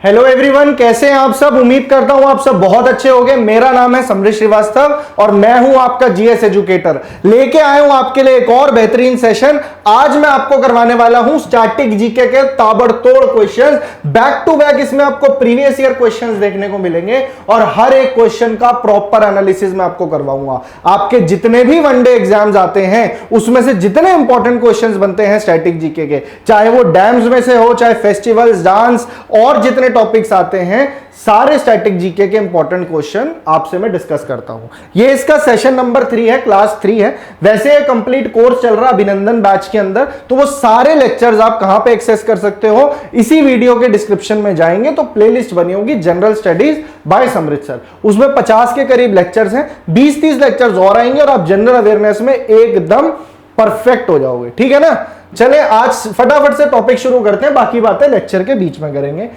Hello everyone, कैसे हैं आप सब। उम्मीद करता हूं आप सब बहुत अच्छे होंगे। मेरा नाम है समृद्ध श्रीवास्तव और मैं हूं आपका जीएस एजुकेटर। लेके आया हूं आपके लिए एक और बेहतरीन सेशन। आज मैं आपको करवाने वाला हूं स्टैटिक जीके के ताबड़तोड़ क्वेश्चंस, बैक टू बैक। इसमें आपको प्रीवियस ईयर क्वेश्चंस देखने को मिलेंगे और हर एक क्वेश्चन का प्रॉपर एनालिसिस मैं आपको करवाऊंगा। आपके जितने भी वनडे एग्जाम्स आते हैं उसमें से जितने इंपॉर्टेंट क्वेश्चंस बनते हैं स्टैटिक जीके के, चाहे वो डैम्स में से हो, चाहे फेस्टिवल्स, डांस और जितने टॉपिक्स आते हैं, सारे स्टैटिक जीके के इंपॉर्टेंट क्वेश्चन आपसे मैं डिस्कस करता हूं। ये इसका सेशन नंबर 3 है, क्लास 3 है। वैसे कंप्लीट कोर्स चल रहा अभिनंदन बैच के अंदर, तो वो सारे लेक्चर्स आप कहां पे एक्सेस कर सकते हो, इसी वीडियो के डिस्क्रिप्शन में जाएंगे तो प्लेलिस्ट बनी होगी जनरल स्टडीज बाय समृद्ध सर। उसमें 50 के करीब लेक्चर्स हैं, 20-30 लेक्चर्स और आएंगे और आप जनरल अवेयरनेस में एकदम परफेक्ट हो जाओगे। ठीक है ना। चले आज फटाफट से टॉपिक शुरू करते हैं, बाकी बातें लेक्चर के बीच में करेंगे।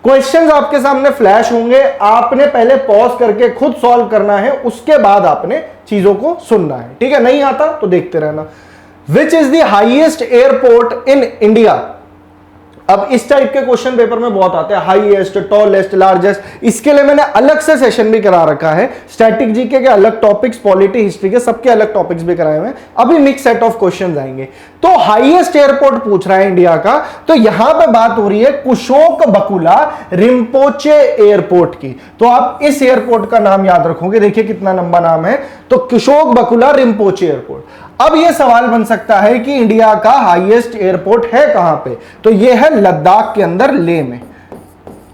क्वेश्चंस आपके सामने फ्लैश होंगे, आपने पहले पॉज करके खुद सॉल्व करना है, उसके बाद आपने चीजों को सुनना है। ठीक है, नहीं आता तो देखते रहना। Which is the highest airport in India. अब इस टाइप के क्वेश्चन पेपर में बहुत आते हैं, हाईएस्ट, टॉलेस्ट, लार्जेस्ट। इसके लिए मैंने अलग से सेशन भी करा रखा है। स्टैटिक जीके के अलग टॉपिक्स, पॉलिटी, हिस्ट्री के सबके अलग टॉपिक्स भी कराए हुए हैं। अभी मिक्स सेट ऑफ क्वेश्चंस आएंगे। तो हाईएस्ट एयरपोर्ट पूछ रहा है इंडिया का, तो यहां पे बात हो रही है कुशोक बकुला रिम्पोचे एयरपोर्ट की। तो आप इस एयरपोर्ट का नाम याद रखोगे। देखिए कितना लंबा नाम है, तो कुशोक बकुला रिम्पोचे एयरपोर्ट। अब यह सवाल बन सकता है कि इंडिया का हाईएस्ट एयरपोर्ट है कहां पे, तो यह है लद्दाख के अंदर, लेह में।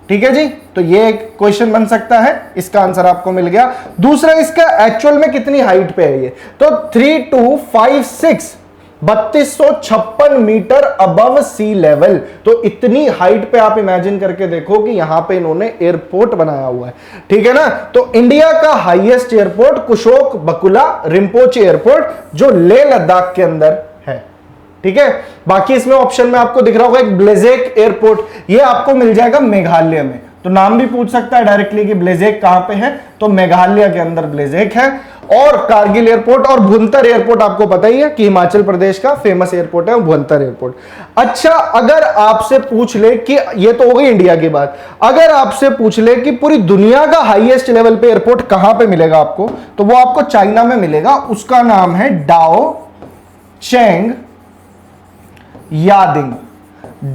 ठीक है जी, तो ये एक क्वेश्चन बन सकता है, इसका आंसर आपको मिल गया। दूसरा, इसका एक्चुअल में कितनी हाइट पे है ये, तो 3256 3256 मीटर अबव सी लेवल। तो इतनी हाइट पे आप इमेजिन करके देखो कि यहां पे इन्होंने एयरपोर्ट बनाया हुआ है। ठीक है ना। तो इंडिया का हाईएस्ट एयरपोर्ट कुशोक बकुला रिम्पोचे एयरपोर्ट, जो लेह लद्दाख के अंदर है। ठीक है। बाकी इसमें ऑप्शन में आपको दिख रहा होगा एक ब्लेजेक एयरपोर्ट, ये आपको मिल जाएगा मेघालय में। तो नाम भी पूछ सकता है डायरेक्टली कि ब्लेजेक कहां पे है, तो मेघालय के अंदर ब्लेजेक है। और कारगिल एयरपोर्ट और भुंतर एयरपोर्ट आपको पता ही है कि हिमाचल प्रदेश का फेमस एयरपोर्ट है भुंतर एयरपोर्ट। अच्छा, अगर आपसे पूछ ले कि ये तो हो गई इंडिया की बात, अगर आपसे पूछ ले कि पूरी दुनिया का हाईएस्ट लेवल पे एयरपोर्ट कहां पे मिलेगा आपको, तो वो आपको चाइना में मिलेगा। उसका नाम है Daocheng Yading.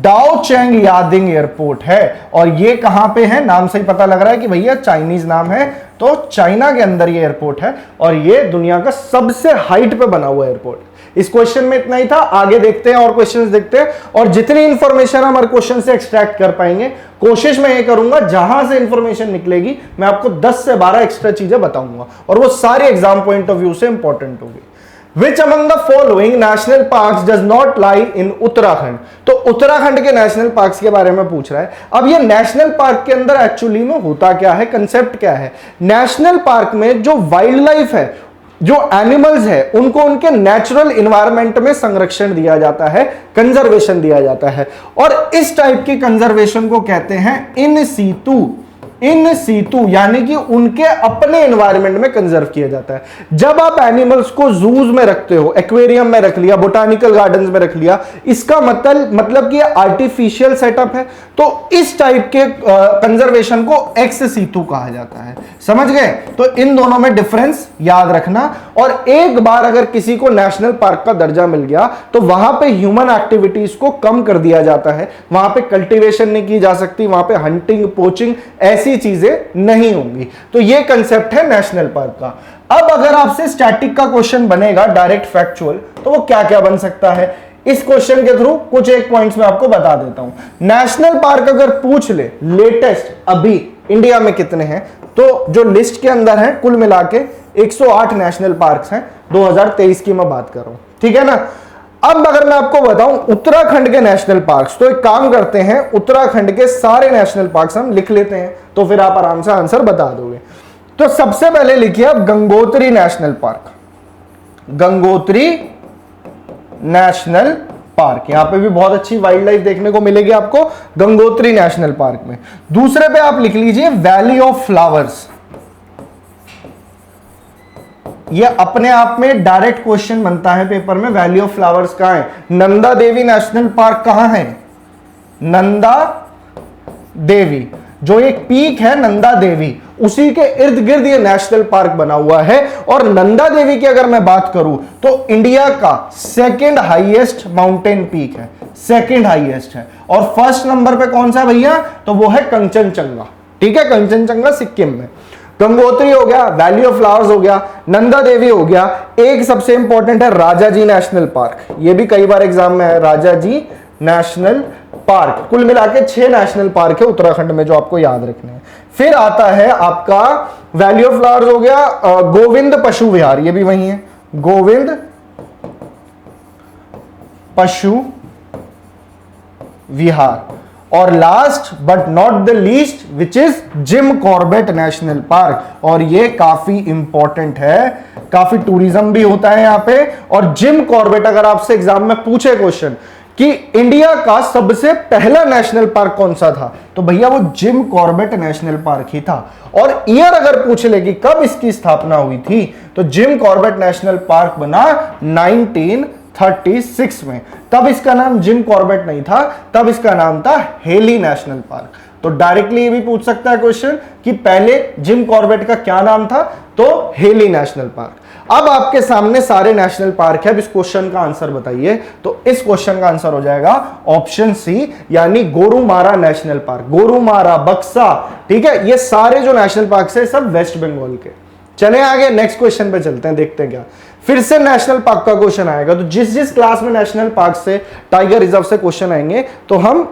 Daocheng Yading airport है और ये कहां पे है, नाम से ही पता लग रहा है कि भैया चाइनीज नाम है, तो चाइना के अंदर ये एयरपोर्ट है और ये दुनिया का सबसे हाइट पे बना हुआ एयरपोर्ट। इस क्वेश्चन में इतना ही था, आगे देखते हैं और क्वेश्चंस देखते हैं और जितनी इंफॉर्मेशन हमारे क्वेश्चन से एक्सट्रैक्ट कर पाएंगे, कोशिश मैं ये करूंगा जहां से इंफॉर्मेशन निकलेगी मैं आपको 10 से 12 एक्स्ट्रा चीजें बताऊंगा और वो सारी एग्जाम पॉइंट ऑफ व्यू से इंपॉर्टेंट होगी। Which among the following national parks does not lie in Uttarakhand. तो उत्तराखंड के नेशनल पार्क्स के बारे में पूछ रहा है। अब ये नेशनल पार्क के अंदर एक्चुअली में होता क्या है, कंसेप्ट क्या है। नेशनल पार्क में जो वाइल्ड लाइफ है, जो एनिमल्स है, उनको उनके नेचुरल इन्वायरमेंट में संरक्षण दिया जाता है, कंजर्वेशन दिया जाता है। और इस टाइप की कंजर्वेशन को कहते हैं इन सीतु। इन सीतु यानी कि उनके अपने एनवायरनमेंट में कंजर्व किया जाता है। जब आप एनिमल्स को जूज में रखते हो, एक्वेरियम में रख लिया, बोटानिकल गार्डन्स में रख लिया, इसका मतलब कि आर्टिफिशियल सेटअप है। तो इस टाइप के कंजर्वेशन को एक्स सीतु कहा जाता है। समझ गए। तो इन दोनों में डिफरेंस याद रखना। और एक बार अगर किसी को नेशनल पार्क का दर्जा मिल गया तो वहां पे ह्यूमन एक्टिविटीज को कम कर दिया जाता है, वहां पे कल्टीवेशन नहीं की जा सकती, वहां पे हंटिंग, पोचिंग, ऐसी चीजें नहीं होंगी। तो ये कंसेप्ट है नेशनल पार्क का। अब अगर आपसे स्टैटिक का क्वेश्चन बनेगा डायरेक्ट फैक्चुअल, तो वो क्या क्या बन सकता है, इस क्वेश्चन के थ्रू कुछ एक पॉइंट्स में आपको बता देता हूं। नेशनल पार्क अगर पूछ ले लेटेस्ट अभी इंडिया में कितने हैं, तो जो लिस्ट के अंदर है कुल मिला के 108 नेशनल पार्क्स हैं। 2023 की मैं बात कर रहा हूं। ठीक है ना। अब अगर मैं आपको बताऊं उत्तराखंड के नेशनल पार्क्स, तो एक काम करते हैं, उत्तराखंड के सारे नेशनल पार्क्स हम लिख लेते हैं, तो फिर आप आराम से आंसर बता दोगे। तो सबसे पहले लिखिए आप Gangotri national park. Gangotri national park, यहां पे भी बहुत अच्छी वाइल्ड लाइफ देखने को मिलेगी आपको गंगोत्री नेशनल पार्क में। दूसरे पे आप लिख लीजिए वैली ऑफ फ्लावर्स। ये अपने आप में डायरेक्ट क्वेश्चन बनता है पेपर में, वैली ऑफ फ्लावर्स कहां है। नंदा देवी नेशनल पार्क कहां है, नंदा देवी, जो एक पीक है नंदा देवी, उसी के इर्द गिर्द ये नेशनल पार्क बना हुआ है। और नंदा देवी की अगर मैं बात करूं तो इंडिया का सेकंड हाईएस्ट माउंटेन पीक है, सेकंड हाईएस्ट है। और फर्स्ट नंबर पे कौन सा भैया, तो वो है कंचनजंगा। ठीक है, कंचनजंगा सिक्किम में। गंगोत्री हो गया, वैली ऑफ फ्लावर्स हो गया, नंदा देवी हो गया। एक सबसे इंपॉर्टेंट है राजाजी नेशनल पार्क, ये भी कई बार एग्जाम में है, राजाजी नेशनल पार्क। कुल मिला के 6 नेशनल पार्क है उत्तराखंड में जो आपको याद रखने हैं। फिर आता है आपका वैली ऑफ फ्लावर्स हो गया, गोविंद पशु विहार, ये भी वही है, गोविंद पशु विहार। और last but not the least which is Jim Corbett national park, और ये काफी इंपॉर्टेंट है, काफी टूरिज्म भी होता है यहां पे। और जिम कॉर्बेट अगर आपसे एग्जाम में पूछे क्वेश्चन कि इंडिया का सबसे पहला नेशनल पार्क कौन सा था, तो भैया वो जिम कॉर्बेट नेशनल पार्क ही था। और ईयर अगर पूछ ले कि कब इसकी स्थापना हुई थी, तो जिम कॉर्बेट नेशनल पार्क बना 1936 में। तब इसका नाम जिम कॉर्बेट नहीं था, तब इसका नाम था हेली नेशनल पार्क। तो डायरेक्टली ये भी पूछ सकता है क्वेश्चन कि पहले जिम कॉर्बेट का क्या नाम था, तो हेली नेशनल पार्क। अब आपके सामने सारे नेशनल पार्क है, अब इस क्वेश्चन का आंसर बताइए। तो इस क्वेश्चन का आंसर हो जाएगा ऑप्शन सी, यानी गोरुमारा नेशनल पार्क। गोरुमारा, बक्सा, ठीक है, ये सारे जो नेशनल पार्क है सब वेस्ट बंगाल के। चले आगे नेक्स्ट क्वेश्चन पे चलते हैं, देखते हैं क्या फिर से नेशनल पार्क का क्वेश्चन आएगा। तो जिस जिस क्लास में नेशनल पार्क से, टाइगर रिजर्व से क्वेश्चन आएंगे तो हम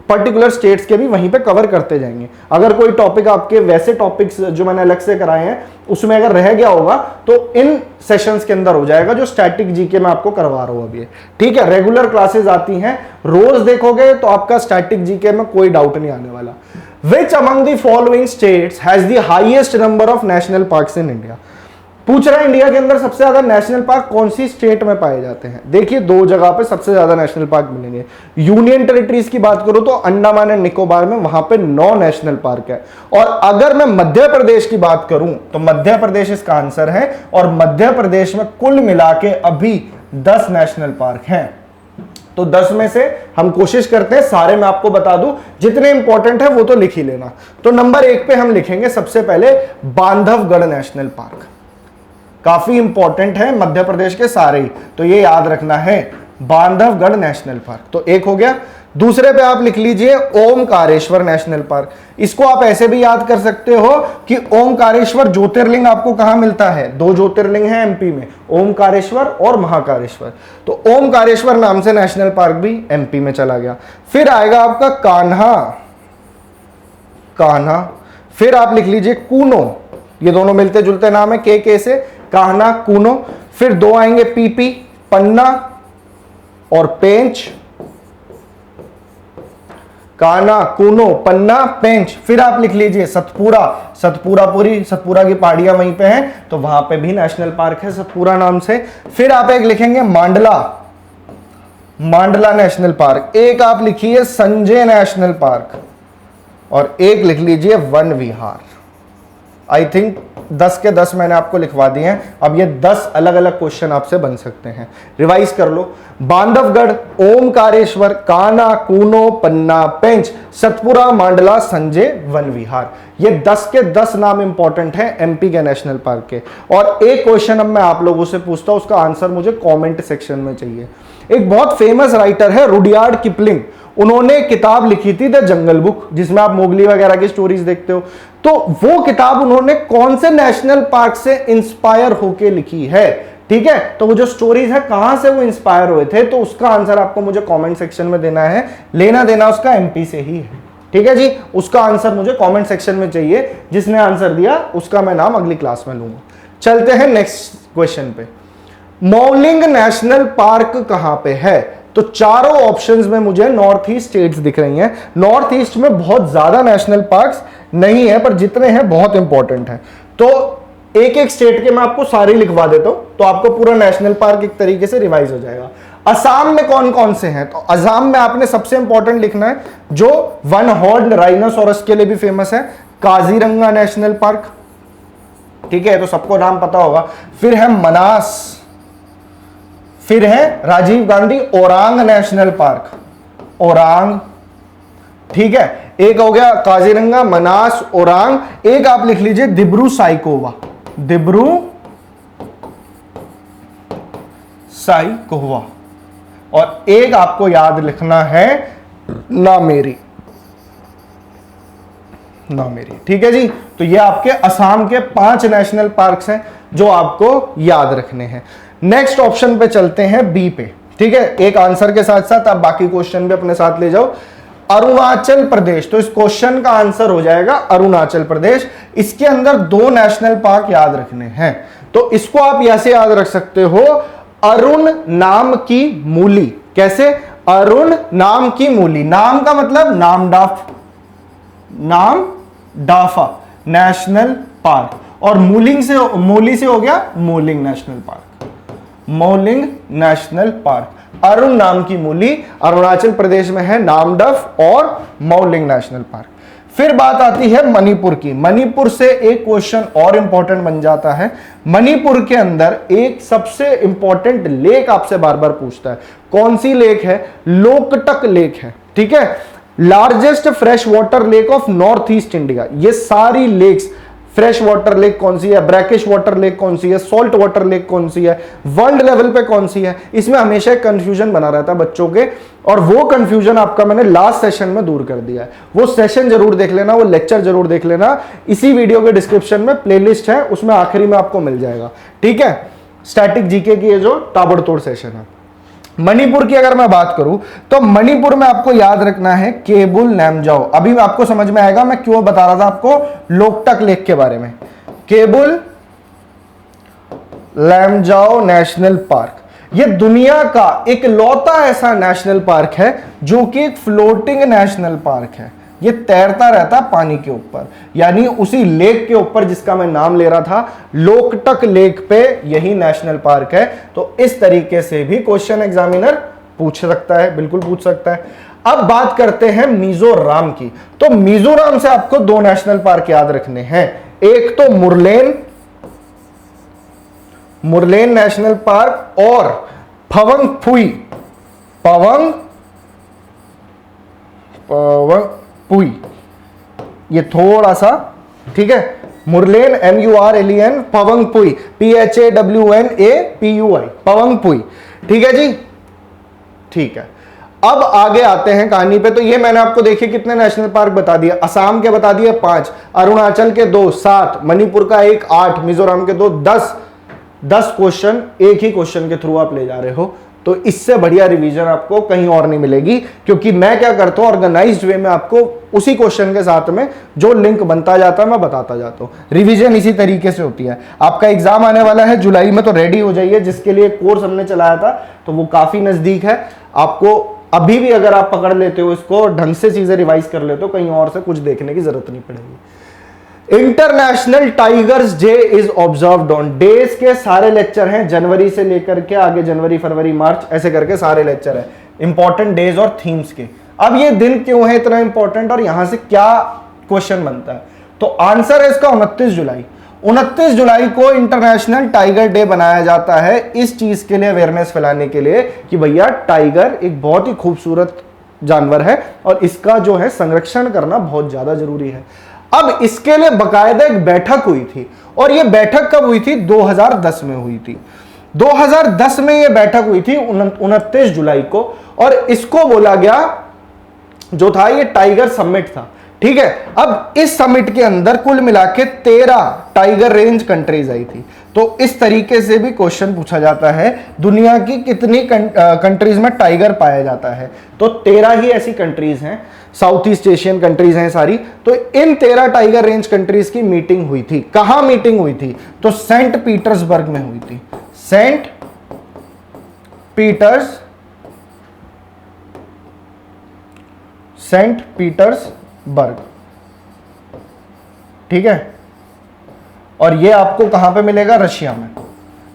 पर्टिकुलर स्टेट्स के भी वहीं पे कवर करते जाएंगे। अगर कोई टॉपिक आपके वैसे टॉपिक्स जो मैंने अलग से कराए हैं उसमें अगर रह गया होगा तो इन सेशंस के अंदर हो जाएगा, जो स्टैटिक जीके मैं आपको करवा रहा हूं अभी। ठीक है, रेगुलर क्लासेस आती हैं, रोज देखोगे तो आपका स्टैटिक जीके में कोई डाउट नहीं आने वाला। Which among the following states has the highest number of national parks in India. पूछ रहा है इंडिया के अंदर सबसे ज्यादा नेशनल पार्क कौन सी स्टेट में पाए जाते हैं। देखिए 2 जगह पे सबसे ज्यादा नेशनल पार्क मिलेंगे। यूनियन टेरिटरीज की बात करूं तो अंडमान एंड निकोबार में वहां पे 9 नेशनल पार्क है। और अगर मैं मध्य प्रदेश की बात करूं तो मध्य प्रदेश इसका आंसर है, और मध्य प्रदेश में कुल मिला के अभी 10 नेशनल पार्क हैं। तो 10 में से हम कोशिश करते हैं सारे मैं आपको बता दूं, जितने इंपॉर्टेंट है वो तो लिख ही लेना। तो नंबर 1 पे हम लिखेंगे सबसे पहले बांधवगढ़ नेशनल पार्क, काफी इंपॉर्टेंट है, मध्य प्रदेश के सारे ही, तो ये याद रखना है, बांधवगढ़ नेशनल पार्क। तो एक हो गया। दूसरे पे आप लिख लीजिए ओमकारेश्वर नेशनल पार्क। इसको आप ऐसे भी याद कर सकते हो कि ओमकारेश्वर ज्योतिर्लिंग आपको कहां मिलता है, 2 ज्योतिर्लिंग है एमपी में, ओमकारेश्वर और महाकालेश्वर। तो ओमकारेश्वर नाम से नेशनल पार्क भी एमपी में चला गया। फिर आएगा आपका कान्हा, फिर आप लिख लीजिए कूनो, ये दोनों मिलते जुलते नाम है के से, कान्हा कूनो। फिर 2 आएंगे पीपी, पन्ना और पेंच, कान्हा कूनो पन्ना पेंच। फिर आप लिख लीजिए सतपुरा की पहाड़ियां वहीं पे हैं, तो वहां पे भी नेशनल पार्क है सतपुरा नाम से। फिर आप एक लिखेंगे मांडला नेशनल पार्क। एक आप लिखिए संजय नेशनल पार्क, और एक लिख लीजिए वन विहार। आई थिंक 10 के 10 मैंने आपको लिखवा दिए हैं। अब ये 10 अलग अलग क्वेश्चन आपसे बन सकते हैं, रिवाइज कर लो। बांधवगढ़, ओमकारेश्वर, कान्हा, कूनो, पन्ना, पेंच, सतपुरा, मांडला, संजय, वन विहार। ये 10 के 10 नाम इंपॉर्टेंट है एमपी के नेशनल पार्क के। और एक क्वेश्चन अब मैं आप लोगों से पूछता हूं, उसका आंसर मुझे कॉमेंट सेक्शन में चाहिए। एक बहुत फेमस राइटर है रुडयार्ड किपलिंग, उन्होंने किताब लिखी थी द जंगल बुक, जिसमें आप मोगली वगैरह की स्टोरीज देखते हो। तो वो किताब उन्होंने कौन से नेशनल पार्क से इंस्पायर होके लिखी है, ठीक है। तो वो जो स्टोरीज है कहां से वो इंस्पायर हुए थे, तो उसका आंसर आपको मुझे कमेंट सेक्शन में देना है। लेना देना उसका एमपी से ही है, ठीक है जी। उसका आंसर मुझे कमेंट सेक्शन में चाहिए, जिसने आंसर दिया उसका मैं नाम अगली क्लास में लूंगा। चलते हैं नेक्स्ट क्वेश्चन पे। मौलिंग नेशनल पार्क कहां पे है, तो चारों ऑप्शंस में मुझे नॉर्थ ईस्ट स्टेट्स दिख रही हैं। नॉर्थ ईस्ट में बहुत ज्यादा नेशनल पार्क्स नहीं है, पर जितने हैं बहुत इंपॉर्टेंट हैं। तो एक एक स्टेट के मैं आपको सारे लिखवा देता हूं, तो आपको पूरा नेशनल पार्क एक तरीके से रिवाइज हो जाएगा। असम में कौन कौन से हैं, तो असम में आपने सबसे इंपॉर्टेंट लिखना है जो वन हॉर्न राइनोसोरस के लिए भी फेमस है, काजीरंगा नेशनल पार्क, ठीक है, तो सबको नाम पता होगा। फिर है मनास, फिर है राजीव गांधी ओरांग नेशनल पार्क, ओरांग, ठीक है। एक हो गया काजीरंगा, मनास, ओरांग, एक आप लिख लीजिए दिब्रू साइकोवा, दिब्रू साइकोवा, और एक आपको याद लिखना है नामेरी, नामेरी। ठीक है जी, तो ये आपके असम के 5 नेशनल पार्क्स हैं जो आपको याद रखने हैं। नेक्स्ट ऑप्शन पे चलते हैं, बी पे। ठीक है, एक आंसर के साथ साथ आप बाकी क्वेश्चन भी अपने साथ ले जाओ। अरुणाचल प्रदेश, तो इस क्वेश्चन का आंसर हो जाएगा अरुणाचल प्रदेश। इसके अंदर 2 नेशनल पार्क याद रखने हैं, तो इसको आप ऐसे याद रख सकते हो, अरुण नाम की मूली। कैसे? अरुण नाम की मूली, नाम का मतलब नामडाफ, नाम डाफा नेशनल पार्क, और मूलिंग से, मूली से हो गया moulding national park, moulding national park. Arun नाम की मूली अरुणाचल प्रदेश में है, नामडफ और मौलिंग नेशनल पार्क। फिर बात आती है मणिपुर की। मणिपुर से एक क्वेश्चन और इंपॉर्टेंट बन जाता है। मणिपुर के अंदर एक सबसे इंपॉर्टेंट लेक आपसे बार बार पूछता है, कौन सी लेक है? लोकटक लेक है। ठीक है, largest fresh water lake of north east India. ये सारी लेक्स, फ्रेश वाटर लेक कौन सी है, ब्रैकिश वाटर लेक कौन सी है, सॉल्ट वाटर लेक कौन सी है, वर्ल्ड लेवल पे कौन सी है, इसमें हमेशा एक कंफ्यूजन बना रहता है बच्चों के, और वो कंफ्यूजन आपका मैंने लास्ट सेशन में दूर कर दिया है। वो सेशन जरूर देख लेना, वो लेक्चर जरूर देख लेना, इसी वीडियो के डिस्क्रिप्शन में प्लेलिस्ट है, उसमें आखिरी में आपको मिल जाएगा। ठीक है, स्टैटिक जीके की ये जो ताबड़तोड़ सेशन है। मणिपुर की अगर मैं बात करूं तो मणिपुर में आपको याद रखना है केबुल लैमजाओ। अभी आपको समझ में आएगा मैं क्यों बता रहा था आपको लोकटक लेक के बारे में। केबुल लैमजाओ नेशनल पार्क, ये दुनिया का इकलौता ऐसा नेशनल पार्क है जो कि एक फ्लोटिंग नेशनल पार्क है। ये तैरता रहता पानी के ऊपर, यानी उसी लेक के ऊपर जिसका मैं नाम ले रहा था, लोकटक लेक पे यही नेशनल पार्क है। तो इस तरीके से भी क्वेश्चन एग्जामिनर पूछ सकता है, बिल्कुल पूछ सकता है। अब बात करते हैं मिजोरम की। तो मिजोरम से आपको 2 नेशनल पार्क याद रखने हैं, एक तो मुरलेन, मुरलेन नेशनल पार्क, और पवंगपुई, पवंगपुई, ये थोड़ा सा, ठीक है, मुरलेन MURLEN, पवंगपुई PHAWNAPUI, पवंगपुई। ठीक है जी, ठीक है। अब आगे आते हैं कहानी पे। तो ये मैंने आपको देखिए कितने नेशनल पार्क बता दिए, असम के बता दिए 5, अरुणाचल के 2, 7, मणिपुर का 1, 8, मिजोरम के 2, 10 क्वेश्चन एक ही क्वेश्चन के थ्रू आप ले जा रहे हो। तो इससे बढ़िया रिवीजन आपको कहीं और नहीं मिलेगी, क्योंकि मैं क्या करता हूं, ऑर्गेनाइज्ड वे में आपको उसी क्वेश्चन के साथ में जो लिंक बनता जाता है मैं बताता जाता हूं। रिवीजन इसी तरीके से होती है। आपका एग्जाम आने वाला है जुलाई में, तो रेडी हो जाइए, जिसके लिए कोर्स हमने चलाया था तो वो काफी नजदीक है। आपको अभी भी अगर आप पकड़ लेते हो इसको, ढंग से चीजें रिवाइज कर लेते हो, कहीं और से कुछ देखने की जरूरत नहीं पड़ेगी। International tigers day is observed on, days के सारे लेक्चर हैं, जनवरी से लेकर के आगे, जनवरी फरवरी मार्च ऐसे करके सारे लेक्चर हैं इंपॉर्टेंट डेज और थीम्स के। अब ये दिन क्यों है इतना इंपॉर्टेंट और यहां से क्या क्वेश्चन बनता है, तो आंसर है इसका 29 जुलाई। 29 जुलाई को इंटरनेशनल टाइगर डे बनाया जाता है, इस चीज के लिए अवेयरनेस फैलाने के लिए कि भैया टाइगर एक बहुत ही खूबसूरत जानवर है और इसका जो है संरक्षण करना बहुत ज्यादा जरूरी है। अब इसके लिए बकायदा एक बैठक हुई थी, और यह बैठक कब हुई थी? 2010 में हुई थी। 2010 में यह बैठक हुई थी 29 जुलाई को, और इसको बोला गया जो था ये टाइगर समिट था। ठीक है, अब इस समिट के अंदर कुल मिला के 13 टाइगर रेंज कंट्रीज आई थी। तो इस तरीके से भी क्वेश्चन पूछा जाता है, दुनिया की कितनी कंट्रीज में टाइगर पाया जाता है, तो 13 ही ऐसी कंट्रीज हैं, साउथ ईस्ट एशियन कंट्रीज हैं सारी। तो इन 13 टाइगर रेंज कंट्रीज की मीटिंग हुई थी। कहां मीटिंग हुई थी? तो सेंट पीटर्सबर्ग में हुई थी, सेंट पीटर्सबर्ग। ठीक है, और ये आपको कहां पे मिलेगा? रशिया में।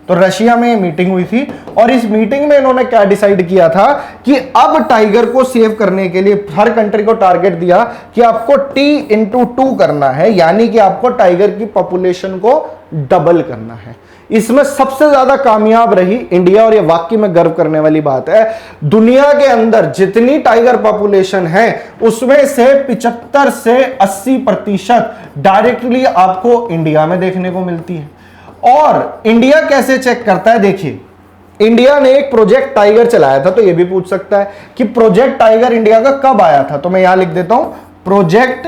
तो रशिया में ये मीटिंग हुई थी, और इस मीटिंग में इन्होंने क्या डिसाइड किया था कि अब टाइगर को सेव करने के लिए हर कंट्री को टारगेट दिया कि आपको T/2 करना है, यानी कि आपको टाइगर की पॉपुलेशन को डबल करना है। इसमें सबसे ज्यादा कामयाब रही इंडिया, और ये वाकई में गर्व करने वाली बात है। दुनिया के अंदर जितनी टाइगर पॉपुलेशन है उसमें से 75 से 80% डायरेक्टली आपको इंडिया में देखने को मिलती है। और इंडिया कैसे चेक करता है, देखिए इंडिया ने एक प्रोजेक्ट टाइगर चलाया था, तो ये भी पूछ सकता है कि प्रोजेक्ट टाइगर इंडिया का कब आया था, तो मैं यहां लिख देता हूं प्रोजेक्ट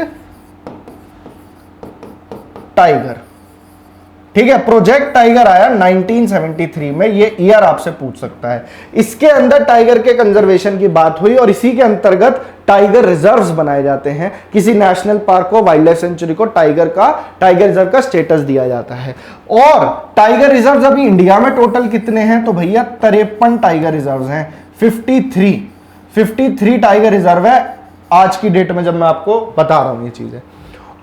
टाइगर। ठीक है, प्रोजेक्ट टाइगर आया 1973 में, ये ईयर आपसे पूछ सकता है। इसके अंदर टाइगर के कंजर्वेशन की बात हुई और इसी के अंतर्गत टाइगर रिजर्व्स बनाए जाते हैं। किसी नेशनल पार्क को, वाइल्ड लाइफ सेंचुरी को टाइगर रिजर्व का स्टेटस दिया जाता है। और टाइगर रिजर्व्स अभी इंडिया में टोटल कितने हैं, तो भैया 53 टाइगर रिजर्व्स हैं। 53 टाइगर रिजर्व है आज की डेट में, जब मैं आपको बता रहा हूं ये चीजें।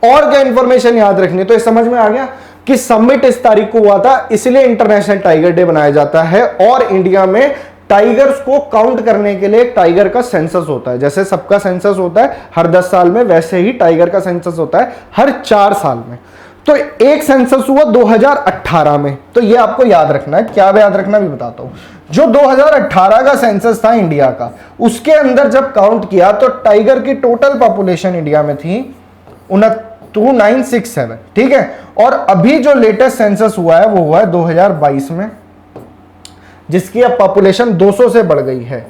और क्या इंफॉर्मेशन याद रखनी, तो ये समझ में आ गया कि समिट इस तारीख को हुआ था, इसलिए इंटरनेशनल टाइगर डे बनाया जाता है। और इंडिया में टाइगर्स को काउंट करने के लिए टाइगर का सेंसस होता है। जैसे सबका सेंसस होता है हर 10 साल में, वैसे ही टाइगर का सेंसस होता है हर 4 साल में। तो एक सेंसस हुआ 2018 में, तो ये आपको याद रखना है। क्या याद रखना भी बताता हूं। जो 2018 का सेंसस था इंडिया का, उसके अंदर जब काउंट किया तो टाइगर की टोटल पॉपुलेशन इंडिया में थी 2967। ठीक है, और अभी जो लेटेस्ट सेंसस हुआ है वो हुआ है 2022 में, जिसकी अब पॉपुलेशन 200 से बढ़ गई है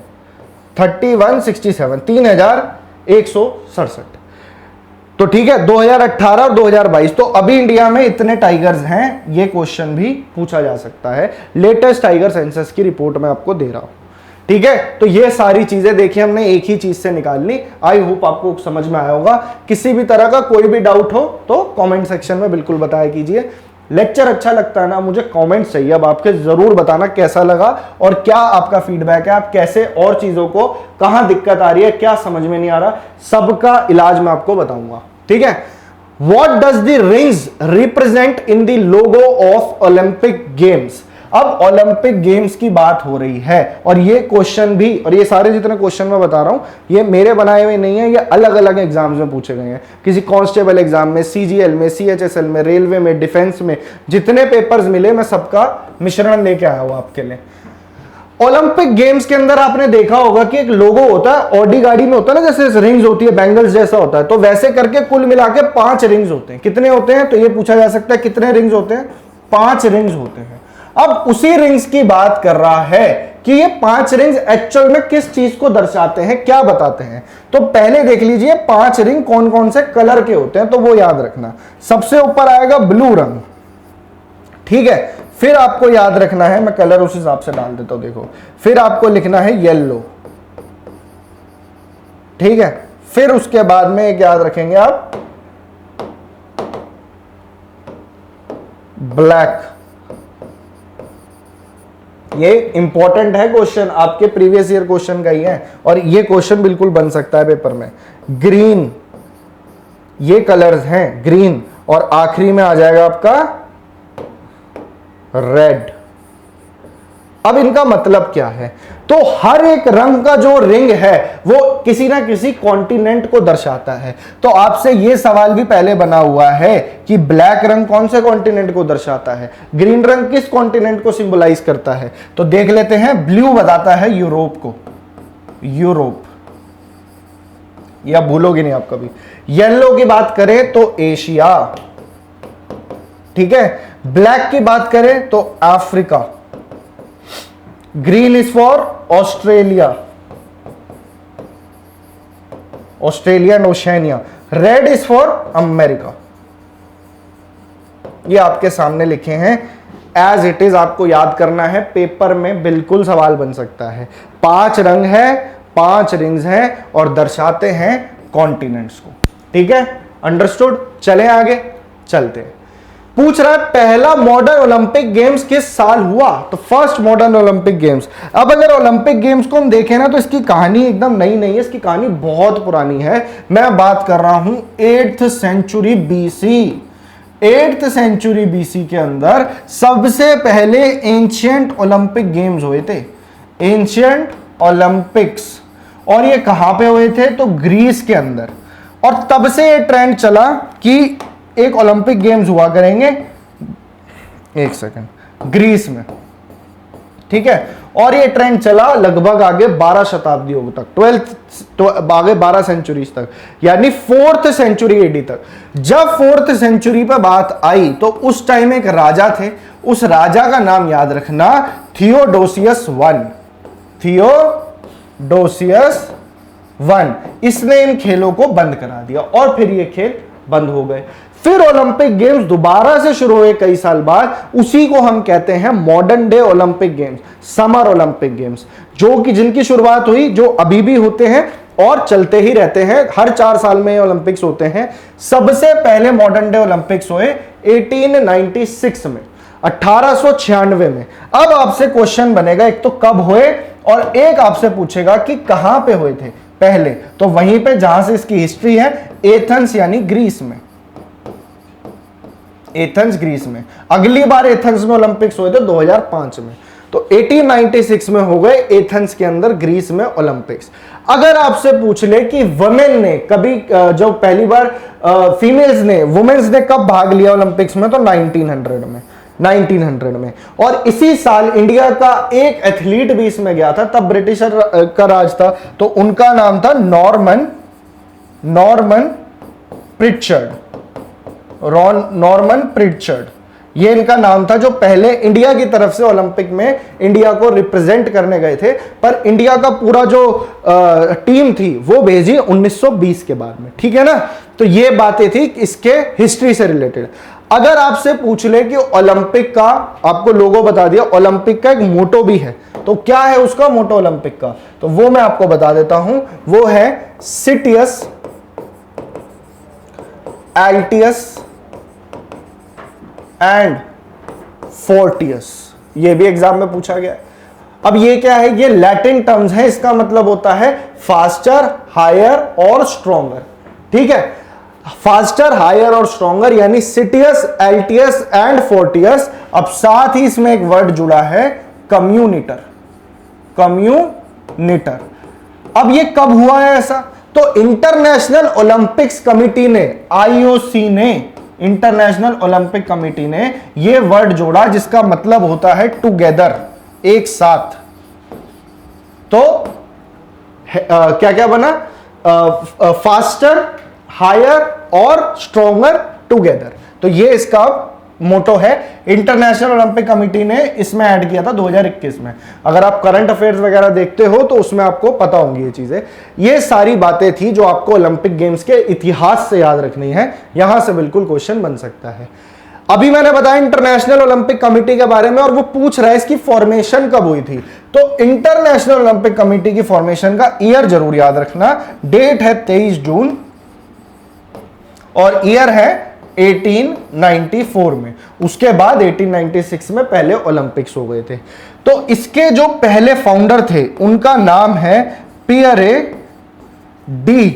3167। तो ठीक है, 2018 और 2022, तो अभी इंडिया में इतने टाइगर्स हैं, ये क्वेश्चन भी पूछा जा सकता है। लेटेस्ट टाइगर सेंसस की रिपोर्ट मैं आपको दे रहा हूं। ठीक है, तो ये सारी चीजें देखिए हमने एक ही चीज से निकाल ली। आई होप आपको समझ में आया होगा। किसी भी तरह का कोई भी डाउट हो तो कमेंट सेक्शन में बिल्कुल बताया कीजिए। लेक्चर अच्छा लगता है ना, मुझे कमेंट्स चाहिए अब आपके, जरूर बताना कैसा लगा और क्या आपका फीडबैक है। आप कैसे और चीजों को, कहां दिक्कत आ रही है, क्या समझ में नहीं आ रहा, सबका इलाज मैं आपको बताऊंगा। ठीक है, what does the rings represent in the logo of Olympic games. अब ओलंपिक गेम्स की बात हो रही है और ये क्वेश्चन भी, और ये सारे जितने क्वेश्चन मैं बता रहा हूं ये मेरे बनाए हुए नहीं है, ये अलग अलग एग्जाम्स में पूछे गए हैं। किसी कांस्टेबल एग्जाम में, सीजीएल में, सीएचएसएल में, रेलवे में, डिफेंस में, जितने पेपर्स मिले मैं सबका मिश्रण लेके आया हूं आपके लिए। ओलंपिक गेम्स के अंदर आपने देखा होगा कि एक लोगो होता है, ऑडी गाड़ी में होता है ना, जैसे रिंग्स होती है, बैंगल्स जैसा होता है, तो वैसे करके कुल मिला के 5 रिंग्स होते हैं। कितने होते हैं, तो ये पूछा जा सकता है कितने रिंग्स होते हैं, 5 रिंग्स होते हैं। अब उसी रिंग्स की बात कर रहा है कि ये 5 रिंग्स एक्चुअल में किस चीज को दर्शाते हैं, क्या बताते हैं। तो पहले देख लीजिए 5 रिंग कौन कौन से कलर के होते हैं, तो वो याद रखना। सबसे ऊपर आएगा ब्लू रंग, ठीक है, फिर आपको याद रखना है, मैं कलर उस हिसाब से डाल देता हूं, देखो, फिर आपको लिखना है येलो, ठीक है, फिर उसके बाद में एक याद रखेंगे आप ब्लैक। ये इंपॉर्टेंट है क्वेश्चन, आपके प्रीवियस ईयर क्वेश्चन का ही है और ये क्वेश्चन बिल्कुल बन सकता है पेपर में। ग्रीन, ये कलर्स हैं ग्रीन, और आखिरी में आ जाएगा आपका रेड। अब इनका मतलब क्या है, तो हर एक रंग का जो रिंग है वो किसी ना किसी कॉन्टिनेंट को दर्शाता है। तो आपसे ये सवाल भी पहले बना हुआ है कि ब्लैक रंग कौन से कॉन्टिनेंट को दर्शाता है, ग्रीन रंग किस कॉन्टिनेंट को सिंबलाइज करता है। तो देख लेते हैं, ब्लू बताता है यूरोप को, यूरोप, या भूलोगे नहीं आप कभी। येलो की बात करें तो एशिया, ठीक है, ब्लैक की बात करें तो Africa, green is for Australia, Australia and Oceania, red is for America. ये आपके सामने लिखे हैं एज इट इज, आपको याद करना है, पेपर में बिल्कुल सवाल बन सकता है। 5 रंग है, 5 रिंग्स हैं और दर्शाते हैं कॉन्टिनेंट्स को। ठीक है, अंडरस्टूड। चलें आगे, चलते हैं। पूछ रहा है पहला मॉडर्न ओलंपिक गेम्स किस साल हुआ, तो फर्स्ट मॉडर्न ओलंपिक गेम्स। अब अगर ओलंपिक गेम्स को हम देखें ना तो इसकी कहानी एकदम नई नहीं है, इसकी कहानी बहुत पुरानी है। मैं बात कर रहा हूं 8th century BC. 8th century BC के अंदर सबसे पहले एंशिएंट ओलंपिक गेम्स हुए थे, एंशिएंट ओलंपिक्स, और ये कहां पे हुए थे, तो ग्रीस के अंदर। और तब से ये ट्रेंड चला कि एक ओलंपिक गेम्स हुआ करेंगे, एक सेकंड, ग्रीस में, ठीक है। और ये ट्रेंड चला लगभग आगे 12 शताब्दियों तक, 12 आगे 12 सेंचुरीज तक, यानी 4th सेंचुरी एडी तक। जब 4th सेंचुरी पर बात आई तो उस टाइम एक राजा थे, उस राजा का नाम याद रखना, थियोडोसियस वन। थियोडोसियस वन, इसने इन खेलों को बंद करा दिया और फिर ये खेल बंद हो गए। फिर ओलंपिक गेम्स दोबारा से शुरू हुए कई साल बाद, उसी को हम कहते हैं modern day Olympic games, summer Olympic games, जो कि जिनकी शुरुआत हुई, जो अभी भी होते हैं और चलते ही रहते हैं, हर 4 साल में ओलंपिक्स होते हैं। सबसे पहले मॉडर्न डे ओलंपिक्स हुए 1896 में, 1896 में। अब आपसे क्वेश्चन बनेगा, एक तो कब हुए और एक आपसे पूछेगा कि कहां पे हुए थे पहले, तो वहीं पे जहां से इसकी हिस्ट्री है, एथेंस यानी ग्रीस में, एथेंस ग्रीस में। अगली बार एथेंस में ओलंपिक्स हुए थे 2005 में, तो 1896 में हो गए एथेंस के अंदर ग्रीस में ओलंपिक्स। अगर आपसे पूछ ले कि वुमेन ने कभी, जो पहली बार फीमेल्स ने, वुमेन्स ने कब भाग लिया ओलंपिक्स में, तो 1900 में, 1900 में। और इसी साल इंडिया का एक एथलीट भी इसमें गया था, तब ब्रिटिशर का राज था, तो उनका नाम था नॉर्मन प्रिचर्ड, नॉर्मन प्रिचर्ड, ये इनका नाम था, जो पहले इंडिया की तरफ से ओलंपिक में इंडिया को रिप्रेजेंट करने गए थे। पर इंडिया का पूरा जो टीम थी वो भेजी 1920 के बाद में, ठीक है ना। तो ये बातें थी इसके हिस्ट्री से रिलेटेड। अगर आपसे पूछ ले कि ओलंपिक का, आपको लोगो बता दिया, ओलंपिक का एक मोटो भी है, तो क्या है उसका मोटो ओलंपिक का, तो वो मैं आपको बता देता हूं, वो है सिटियस, एल्टियस एंड फोर्टियस। ये भी एग्जाम में पूछा गया है। अब ये क्या है, ये लैटिन टर्म्स है, इसका मतलब होता है फास्टर, हायर और स्ट्रॉन्गर, ठीक है। फास्टर, हायर और स्ट्रॉन्गर यानी सिटियस, एल्टियस एंड फोर्टियस। अब साथ ही इसमें एक वर्ड जुड़ा है, कम्युनिटर, कम्युनिटर। अब ये कब हुआ है ऐसा, तो इंटरनेशनल ओलंपिक्स कमिटी ने, आईओसी ने, इंटरनेशनल ओलंपिक कमिटी ने ये वर्ड जोड़ा जिसका मतलब होता है टुगेदर, एक साथ। तो क्या क्या बना, फास्टर, हायर और स्ट्रॉन्गर टुगेदर। तो ये इसका मोटो है। इंटरनेशनल ओलंपिक कमिटी ने इसमें ऐड किया था 2021 में। अगर आप करंट अफेयर्स वगैरह देखते हो तो उसमें आपको पता होंगी ये चीजें। ये सारी बातें थी जो आपको ओलंपिक गेम्स के इतिहास से याद रखनी है, यहां से बिल्कुल क्वेश्चन बन सकता है। अभी मैंने बताया इंटरनेशनल ओलंपिक कमेटी के बारे में, और वो पूछ रहा है इसकी फॉर्मेशन कब हुई थी। तो इंटरनेशनल ओलंपिक कमेटी की फॉर्मेशन का ईयर जरूर याद रखना। डेट है 23 जून और ईयर है 1894 में। उसके बाद 1896 में पहले ओलंपिक्स हो गए थे। तो इसके जो पहले फाउंडर थे उनका नाम है पियरे डी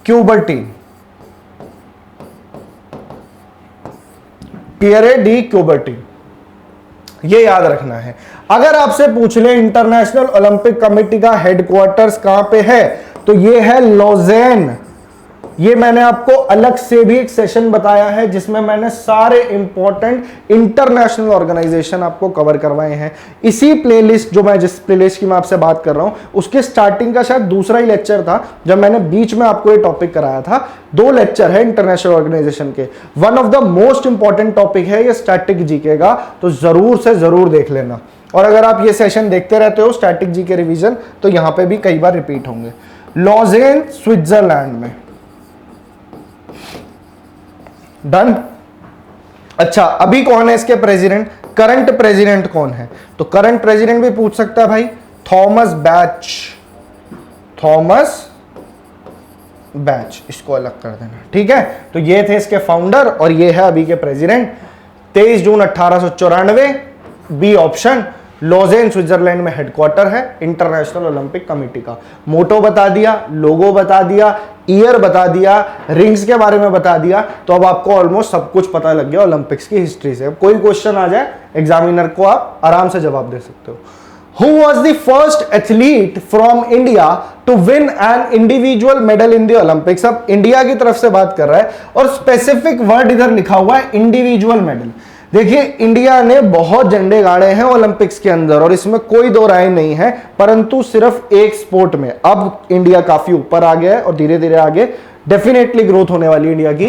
क्यूबर्टीन, पियरे डी क्यूबर्टीन, ये याद रखना है। अगर आपसे पूछ ले इंटरनेशनल ओलंपिक कमेटी का हेडक्वार्टर्स कहां पे है, तो ये है लॉजेन। ये मैंने आपको अलग से भी एक सेशन बताया है जिसमें मैंने सारे इंपॉर्टेंट इंटरनेशनल ऑर्गेनाइजेशन आपको कवर करवाए हैं। इसी प्लेलिस्ट, जो मैं जिस प्लेलिस्ट की मैं आपसे बात कर रहा हूं, उसके स्टार्टिंग का शायद दूसरा ही लेक्चर था जब मैंने बीच में आपको ये टॉपिक कराया था। 2 लेक्चर है इंटरनेशनल ऑर्गेनाइजेशन के। One of the most important topic है ये स्टैटिक जीके का, तो जरूर से जरूर देख लेना। और अगर आप ये सेशन देखते रहते हो स्टैटिक जीके रिवीजन, तो यहां पे भी कई बार रिपीट होंगे। लॉजेन स्विट्जरलैंड में, डन। अच्छा, अभी कौन है इसके प्रेसिडेंट, करंट प्रेसिडेंट कौन है, तो करंट प्रेसिडेंट भी पूछ सकता है भाई, थॉमस बैच, थॉमस बैच, इसको अलग कर देना, ठीक है। तो ये थे इसके फाउंडर और ये है अभी के प्रेसिडेंट। 23 जून 1894, बी ऑप्शन। लॉजेन स्विट्जरलैंड में हेडक्वार्टर है इंटरनेशनल ओलंपिक कमेटी का। मोटो बता दिया, लोगो बता दिया, ईयर बता दिया, रिंग्स के बारे में बता दिया। तो अब आपको ऑलमोस्ट सब कुछ पता लग गया ओलंपिक्स की हिस्ट्री से। अब कोई क्वेश्चन आ जाए एग्जामिनर को आप आराम से जवाब दे सकते हो। Who was the first athlete from India to win an individual medal in the Olympics? अब इंडिया की तरफ से बात कर रहा है और स्पेसिफिक वर्ड इधर लिखा हुआ है इंडिविजुअल मेडल। देखिए, इंडिया ने बहुत झंडे गाड़े हैं ओलंपिक्स के अंदर और इसमें कोई दो राय नहीं है, परंतु सिर्फ एक स्पोर्ट में अब इंडिया काफी ऊपर आ गया है और धीरे धीरे आगे डेफिनेटली ग्रोथ होने वाली है इंडिया की।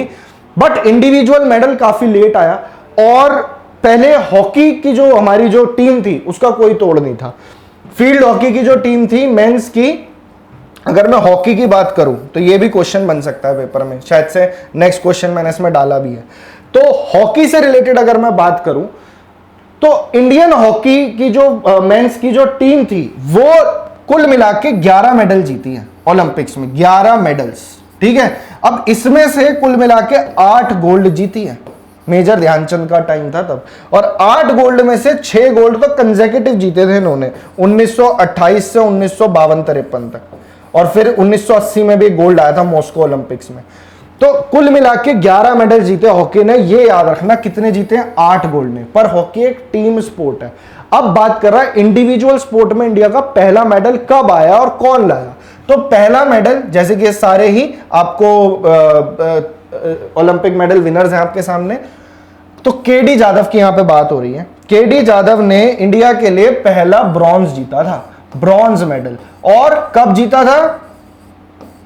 बट इंडिविजुअल मेडल काफी लेट आया और पहले हॉकी की जो हमारी जो टीम थी उसका कोई तोड़ नहीं था। फील्ड हॉकी की जो टीम थी मेंस की, अगर मैं हॉकी की बात करूं तो ये भी क्वेश्चन बन सकता है पेपर में, शायद से नेक्स्ट क्वेश्चन मैंने इसमें डाला भी है। तो हॉकी से रिलेटेड अगर मैं बात करूं तो इंडियन हॉकी की जो मेंस की जो टीम थी वो कुल मिला के 11 मेडल जीती है ओलंपिक्स में, 11 मेडल्स, ठीक है। अब इसमें से कुल मिला के 8 गोल्ड जीती है, मेजर ध्यानचंद का टाइम था तब, और 8 गोल्ड में से 6 गोल्ड तो कंसेक्यूटिव जीते थे इन्होंने 1928 से 1952-53 तक, और फिर 1980 में भी गोल्ड आया था मॉस्को ओलंपिक्स में। तो कुल मिला के 11 मेडल जीते हॉकी ने। ये याद रखना कितने जीते हैं, 8 गोल्ड ने, पर हॉकी एक टीम स्पोर्ट है। अब बात कर रहा है इंडिविजुअल स्पोर्ट में इंडिया का पहला मेडल कब आया और कौन लाया। तो पहला मेडल, जैसे कि सारे ही आपको ओलंपिक मेडल विनर्स हैं आपके सामने, तो केडी जादव की यहां पे बात हो रही है। केडी जादव ने इंडिया के लिए पहला ब्रॉन्ज जीता था, ब्रॉन्ज मेडल, और कब जीता था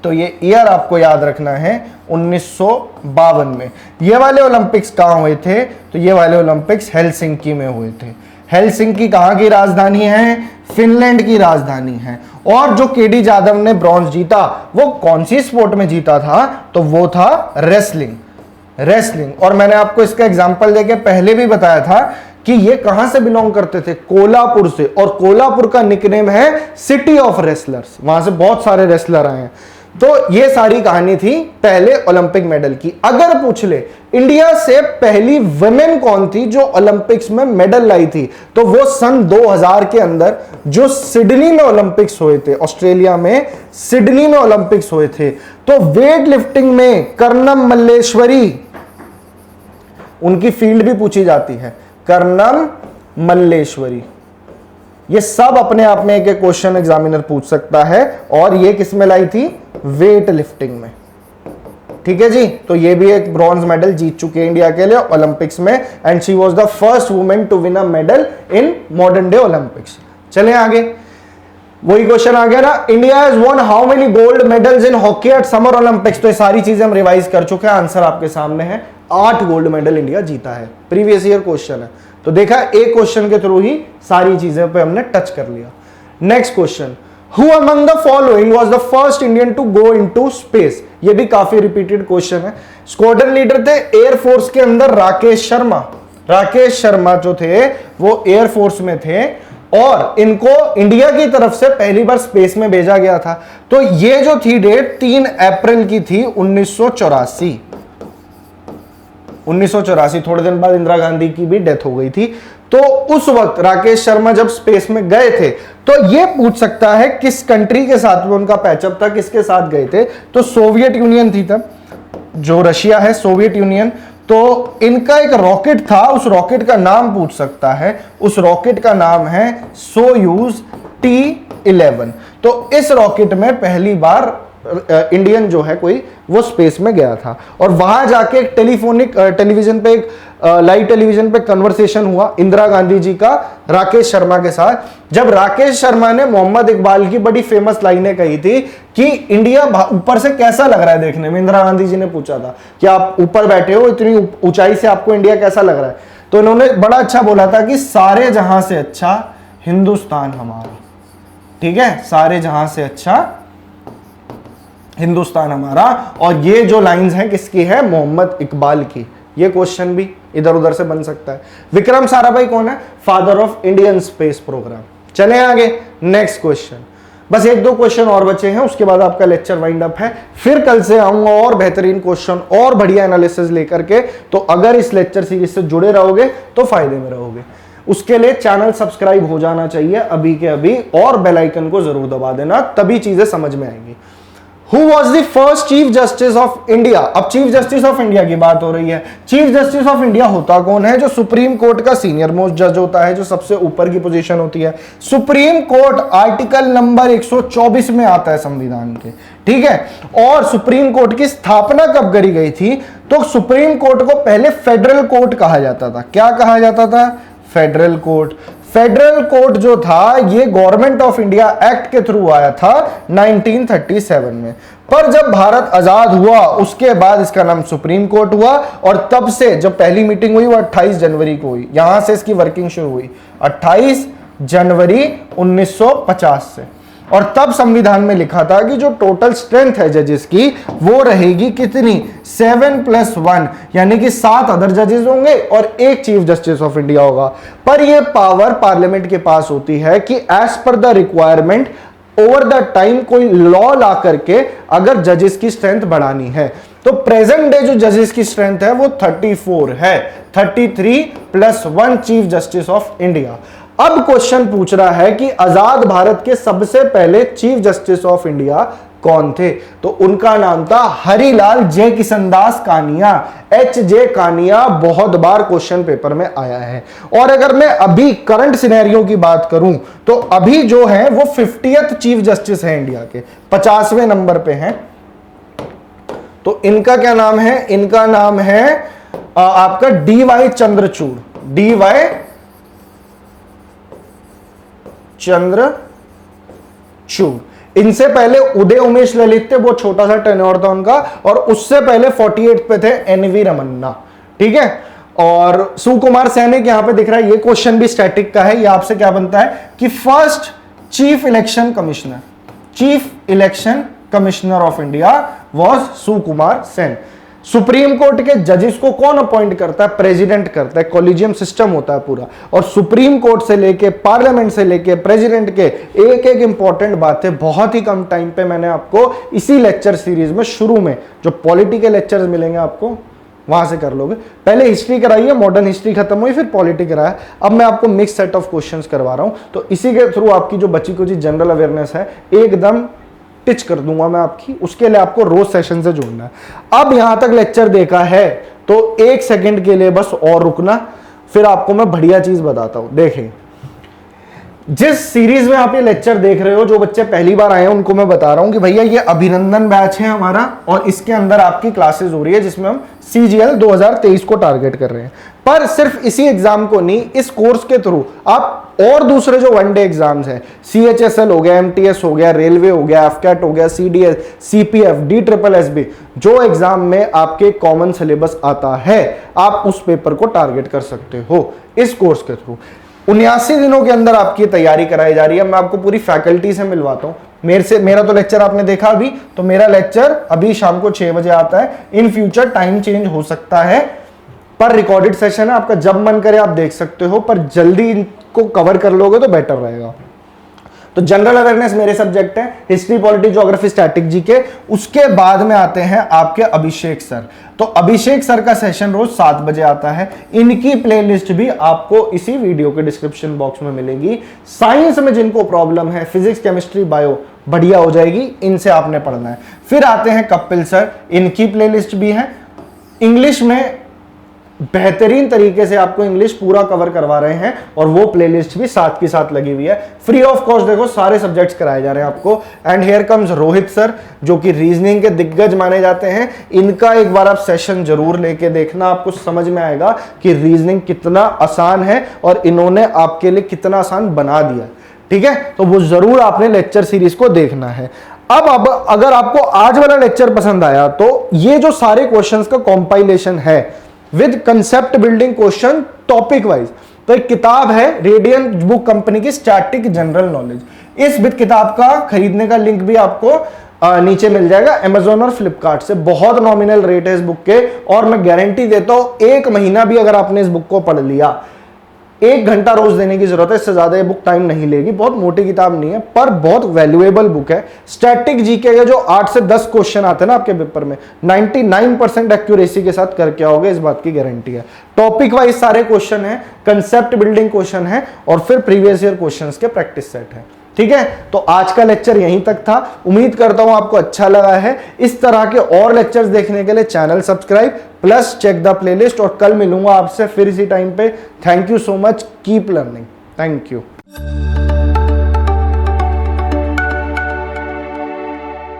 तो ये ईयर आपको याद रखना है 1952 में। ये वाले ओलंपिक्स कहां हुए थे तो ये वाले ओलंपिक्स हेलसिंकी में हुए थे। हेलसिंकी कहां की राजधानी है, फिनलैंड की राजधानी है। और जो केडी जादव ने ब्रॉन्ज जीता वो कौन सी स्पोर्ट में जीता था तो वो था रेसलिंग, रेसलिंग। और मैंने आपको इसका एग्जांपल देके पहले भी बताया था कि ये कहां से बिलोंग करते थे, कोल्हापुर से, और कोल्हापुर का निकनेम है सिटी ऑफ रेसलर्स, वहां से बहुत सारे रेसलर आए हैं। तो ये सारी कहानी थी पहले ओलंपिक मेडल की। अगर पूछ ले इंडिया से पहली वुमेन कौन थी जो ओलंपिक्स में मेडल लाई थी तो वो सन 2000 के अंदर जो सिडनी में ओलंपिक्स हुए थे, ऑस्ट्रेलिया में सिडनी में ओलंपिक्स हुए थे, तो वेट लिफ्टिंग में कर्णम मल्लेश्वरी, उनकी फील्ड भी पूछी जाती है, कर्णम मल्लेश्वरी। ये सब अपने आप में एक क्वेश्चन एग्जामिनर पूछ सकता है, और ये किस में लाई थी, वेट लिफ्टिंग में, ठीक है जी। तो ये भी एक ब्रॉन्ज मेडल जीत चुके हैं इंडिया के लिए ओलंपिक्स में, and she was the first women to win a medal in modern day Olympics. चले आगे, वही क्वेश्चन आ गया ना, India has won how many gold medals in hockey at summer Olympics. तो ये सारी चीजें हम रिवाइज कर चुके हैं, आंसर आपके सामने है, 8 गोल्ड मेडल इंडिया जीता है, प्रीवियस ईयर क्वेश्चन है। तो देखा, एक क्वेश्चन के थ्रू ही सारी चीजें पे हमने टच कर लिया। Next question, who among the following was the first Indian to go into space. ये भी काफी रिपीटेड क्वेश्चन है। स्क्वाड्रन लीडर थे एयरफोर्स के अंदर राकेश शर्मा। राकेश शर्मा जो थे वो एयरफोर्स में थे और इनको इंडिया की तरफ से पहली बार स्पेस में भेजा गया था। तो ये जो थी डेट 3 अप्रैल की थी 1984। 1984, थोड़े दिन बाद इंदिरा गांधी की भी डेथ हो गई थी। तो उस वक्त राकेश शर्मा जब स्पेस में गए थे, तो ये पूछ सकता है किस कंट्री के साथ में उनका पैचअप था, किसके साथ गए थे, तो सोवियत यूनियन थी तब, जो रशिया है सोवियत यूनियन। तो इनका एक रॉकेट था, उस रॉकेट का नाम पूछ सकता है, उस रॉकेट का नाम है सोयूज T11। तो इस रॉकेट में पहली बार इंडियन जो है कोई वो स्पेस में गया था, और वहां जाके एक टेलीविजन पे, एक लाइव टेलीविजन पे कन्वर्सेशन हुआ इंदिरा गांधी जी का राकेश शर्मा के साथ। जब राकेश शर्मा ने मोहम्मद इकबाल की बड़ी फेमस लाइनें कही थी कि इंडिया ऊपर से कैसा लग रहा है देखने में, इंदिरा गांधी जी ने पूछा था कि आप ऊपर बैठे हो इतनी ऊंचाई से, आपको इंडिया कैसा लग रहा है, तो इन्होंने बड़ा अच्छा बोला था कि सारे जहां से अच्छा हिंदुस्तान हमारा, ठीक है, सारे जहां से अच्छा हिंदुस्तान हमारा। और ये जो लाइंस हैं किसकी है, मोहम्मद इकबाल की। ये क्वेश्चन भी इधर उधर से बन सकता है। विक्रम साराभाई कौन है, father of Indian space programme. चले आगे, नेक्स्ट क्वेश्चन। बस 1-2 क्वेश्चन और बचे हैं, उसके बाद आपका लेक्चर वाइंड अप है। फिर कल से आऊंगा और बेहतरीन क्वेश्चन और बढ़िया एनालिसिस लेकर के। तो अगर इस लेक्चर सीरीज से जुड़े रहोगे तो फायदे में रहोगे। उसके लिए चैनल सब्सक्राइब हो जाना चाहिए अभी के अभी, और बेल आइकन को जरूर दबा देना, तभी चीजें समझ में आएंगी। Who was the first chief justice of India. अब चीफ जस्टिस ऑफ इंडिया की बात हो रही है। चीफ जस्टिस ऑफ इंडिया होता कौन है, जो सुप्रीम कोर्ट का सीनियर मोस्ट जज होता है, जो सबसे ऊपर की पोजीशन होती है। सुप्रीम कोर्ट आर्टिकल नंबर 124 में आता है संविधान के, ठीक है। और सुप्रीम कोर्ट की स्थापना कब करी गई थी तो सुप्रीम कोर्ट को पहले फेडरल कोर्ट कहा जाता था। क्या कहा जाता था? Federal court. फेडरल कोर्ट जो था ये गवर्नमेंट ऑफ इंडिया एक्ट के थ्रू आया था 1937 में, पर जब भारत आजाद हुआ उसके बाद इसका नाम सुप्रीम कोर्ट हुआ, और तब से जब पहली मीटिंग हुई वो 28 जनवरी को हुई, यहां से इसकी वर्किंग शुरू हुई 28 जनवरी 1950 से। और तब संविधान में लिखा था कि जो टोटल स्ट्रेंथ है जजेस की वो रहेगी कितनी? 7+1, यानी कि 7 अदर जजेस होंगे और एक चीफ जस्टिस ऑफ इंडिया होगा। पर ये पावर पार्लियामेंट के पास होती है कि as per the requirement over the time कोई लॉ ला करके अगर जजेस की स्ट्रेंथ बढ़ानी है। तो प्रेजेंट डे जो जजेस की स्ट्रेंथ है वो 34 है, 33+1 चीफ जस्टिस ऑफ इंडिया। अब क्वेश्चन पूछ रहा है कि आजाद भारत के सबसे पहले चीफ जस्टिस ऑफ इंडिया कौन थे? तो उनका नाम था हरिलाल जय किशनदास कानिया, HJ कानिया। बहुत बार क्वेश्चन पेपर में आया है। और अगर मैं अभी करंट सिनेरियो की बात करूं तो अभी जो है वो 50th चीफ जस्टिस है इंडिया के, 50वें नंबर पे हैं। तो इनका क्या नाम है? इनका नाम है आपका DY चंद्रचूड़, DY चंद्रचूड़। इनसे पहले उदय उमेश ललित थे, वो छोटा सा टेन्योर था उनका, और उससे पहले 48 पे थे NV रमन्ना। ठीक है, और सुकुमार सैनिक यहां पे दिख रहा है। ये क्वेश्चन भी स्टैटिक का है। ये आपसे क्या बनता है कि first chief election commissioner of India was Sukumar Sen. Supreme court के जजेस को कौन अपॉइंट करता है? प्रेसिडेंट करता है। कॉलेजियम सिस्टम होता है पूरा, और सुप्रीम कोर्ट से लेके पार्लियामेंट से लेके प्रेसिडेंट के एक एक इंपॉर्टेंट बातें बहुत ही कम टाइम पे मैंने आपको इसी लेक्चर सीरीज में शुरू में जो पॉलिटिकल लेक्चर्स मिलेंगे आपको वहां से कर लोगे। पहले हिस्ट्री कराई है, मॉडर्न हिस्ट्री खत्म हुई, फिर पॉलिटी कराया। अब मैं आपको मिक्स सेट ऑफ क्वेश्चंस करवा रहा हूं, तो इसी के थ्रू आपकी जो बची कुछ जनरल अवेयरनेस है एकदम टिच कर दूंगा मैं आपकी। उसके लिए आपको रोज सेशन से जुड़ना है। अब यहां तक लेक्चर देखा है तो 1 सेकंड के लिए बस और रुकना, फिर आपको मैं बढ़िया चीज बताता हूं। देखें, जिस सीरीज में आप ये लेक्चर देख रहे हो, जो बच्चे पहली बार आए हैं उनको मैं बता रहा हूं कि भैया ये अभिनंदन बैच है हमारा, और इसके अंदर आपकी क्लासेस हो रही है जिसमें हम CGL 2023 को टारगेट कर रहे हैं। पर सिर्फ इसी एग्जाम को नहीं, इस कोर्स के थ्रू आप और दूसरे जो वनडे एग्जाम्स हैं, CHSL हो गया, MTS हो गया, रेलवे हो गया, FCAT हो गया, CDS, CPF, DSSB, जो एग्जाम में आपके कॉमन सिलेबस आता है, आप उस पेपर को टारगेट कर सकते हो इस कोर्स के थ्रू। 79 दिनों के अंदर आपकी तैयारी कराई जा रही है। मैं आपको पूरी फैकल्टी से मिलवाता हूं। मेरा तो लेक्चर आपने देखा अभी, तो मेरा लेक्चर अभी शाम को 6 बजे आता है। इन फ्यूचर टाइम चेंज हो सकता है, पर रिकॉर्डेड सेशन है, आपका जब मन करे आप देख सकते हो, पर जल्दी इनको कवर कर लोगे तो बेटर रहेगा। तो जनरल अवेयरनेस मेरे सब्जेक्ट है, history, polity, geography, static, GK. उसके बाद में आते हैं आपके अभिषेक सर। तो अभिषेक सर का सेशन रोज 7 बजे आता है। इनकी प्लेलिस्ट भी आपको इसी वीडियो के डिस्क्रिप्शन बॉक्स में मिलेगी। साइंस में जिनको प्रॉब्लम है, फिजिक्स, केमिस्ट्री, बायो, बढ़िया हो जाएगी, इनसे आपने पढ़ना है। फिर आते हैं कपिल सर, इनकी प्लेलिस्ट भी है। इंग्लिश में बेहतरीन तरीके से आपको इंग्लिश पूरा कवर करवा रहे हैं, और वो प्लेलिस्ट भी साथ के साथ लगी हुई है। फ्री ऑफ कॉस्ट देखो सारे सब्जेक्ट्स कराए जा रहे हैं आपको। And here comes Rohit sir, जो कि रीजनिंग के दिग्गज माने जाते हैं। इनका एक बार आप सेशन जरूर लेके देखना, आपको समझ में आएगा कि रीजनिंग कितना आसान है और इन्होंने आपके लिए कितना आसान बना दिया। ठीक है, तो वो जरूर आपने लेक्चर सीरीज को देखना है। अब अगर आपको आज वाला लेक्चर पसंद आया तो ये जो सारे क्वेश्चंस का कॉम्पाइलेशन है with concept building question topic wise, तो एक किताब है रेडियन बुक कंपनी की, स्टैटिक जनरल नॉलेज। इस किताब का खरीदने का लिंक भी आपको नीचे मिल जाएगा अमेजोन और फ्लिपकार्ट से। बहुत नॉमिनल रेट है इस बुक के, और मैं गारंटी देता हूं 1 महीना भी अगर आपने इस बुक को पढ़ लिया, 1 घंटा रोज देने की जरूरत है, इससे ज्यादा ये बुक टाइम नहीं लेगी। बहुत मोटी किताब नहीं है, पर बहुत वैल्यूएबल बुक है। स्टैटिक जीके के जो 8 से 10 क्वेश्चन आते हैं ना आपके पेपर में, 99% एक्यूरेसी के साथ करके आओगे, इस बात की गारंटी है। टॉपिक वाइज सारे क्वेश्चन है, कंसेप्ट बिल्डिंग क्वेश्चन है, और फिर प्रीवियस ईयर क्वेश्चंस के प्रैक्टिस सेट है। ठीक है, तो आज का लेक्चर यहीं तक था। उम्मीद करता हूं आपको अच्छा लगा है। इस तरह के और लेक्चर्स देखने के लिए channel subscribe plus check the playlist, और कल मिलूंगा आपसे फिर इसी टाइम पे। Thank you so much, keep learning. Thank you.